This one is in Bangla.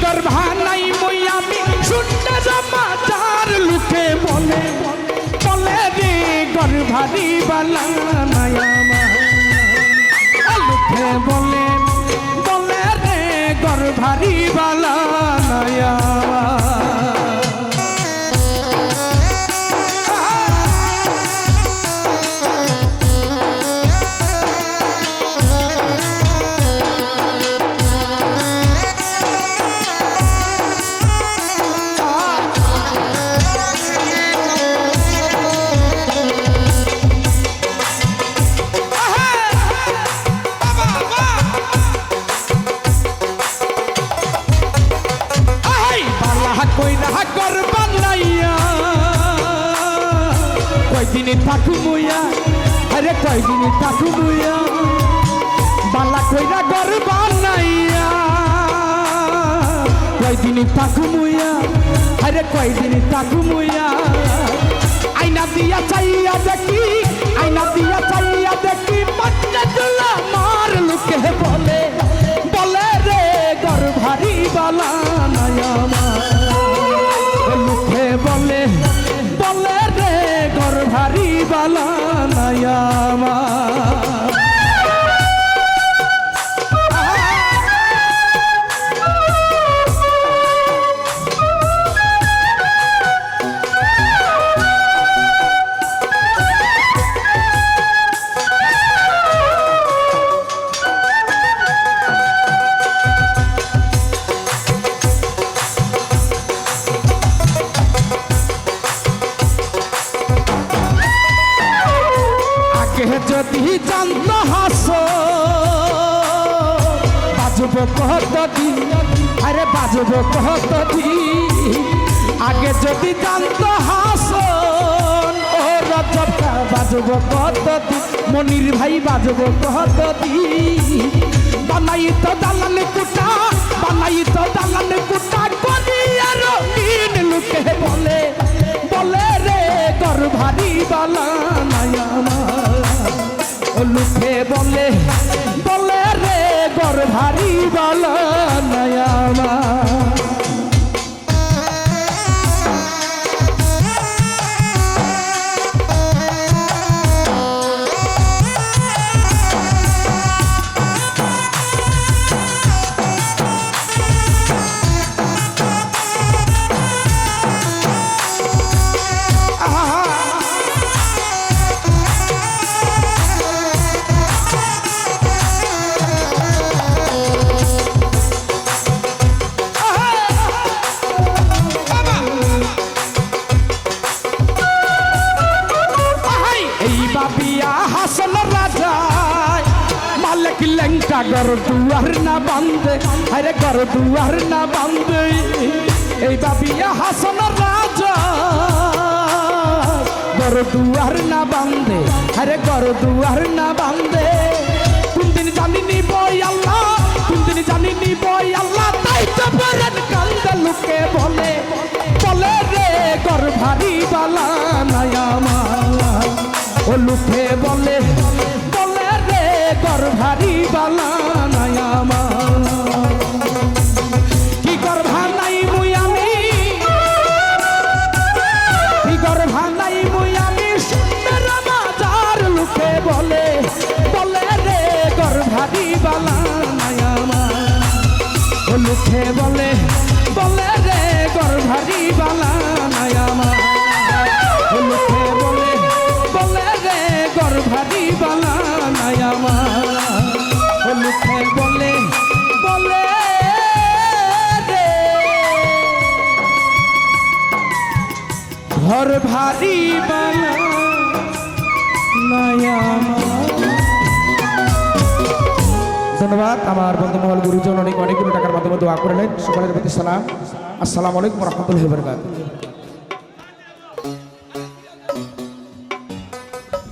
গর্ভা নাই মই আমি শুনতে সমাচার লোকে বলে বলে রে গর্ভারি বালা নাই আমার লোকে বলে বলে রে গর্ভারি বালা নাই আমার কয়দিন থাকু মুয়া আরে কয়দিন থাকু মুয়া বালা কইরা ঘর বানাইয়া কয়দিন থাকু মুয়া আরে কয়দিন থাকু মুয়া আইনা দিয়া চাইয়া দেখি আইনা দিয়া চাইয়া দেখি মনে দুলা মার লোকে বলে বলে রে ঘর ভারী বালা নাই আমার লোকে বলে বলে রে ঘর ভারী বালা নাই আমার যদি জানত হাস বাজব কতদিন আরে বাজব কতদিন আগে যদি জানত হাস ও রজবটা বাজব কতদিন মনির ভাই বাজব কতদিন বানাই তো দালান কুটা বানাই তো দালান কুটা করি আর লোকে বলে বলে রে ঘর ভারী বালা নাই আমার লোকে বলে বলে রে ঘর ভারী বালা নাই আমার লেংটা ঘর দুয়ার না বান্ধে আরে ঘর দুয়ার না বান্ধে এই বাবিয়া হাসন রাজা ঘর দুয়ার না বান্ধে আরে ঘর দুয়ার না বান্ধে কোনদিন জানি নিব আল্লাহ কোনদিন জানি নিব আল্লাহ তাই তো বরেন কান্দে লোকে বলে বলে রে ঘর ভারী বালা নাই আমার ও লোকে বলে বলে রে ঘর ভারী বালা নাই আমার কি গর্ভা নাই মুই আমি কি গর্ভা নাই মুই আমি সুন্দর মাজার লোকে বলে বলে রে ঘর ভারী বালা নাই আমার লোকে বলে বলে রে ঘর ভারী বালা নাই আমার লোকে বলে বলে রে ঘর ভারী বালা নাই আমার লোকে বলে বলে রে ঘর ভারী বালা নাই আমার ধন্যবাদ আমার বন্ধু মহল গুরুজন অনেক অনেকগুলো টাকার মাধ্যমে দোয়া করলেন সকলের প্রতি সালাম আসসালামু আলাইকুম ওয়া রাহমাতুল্লাহি ওয়া বারাকাতুহু।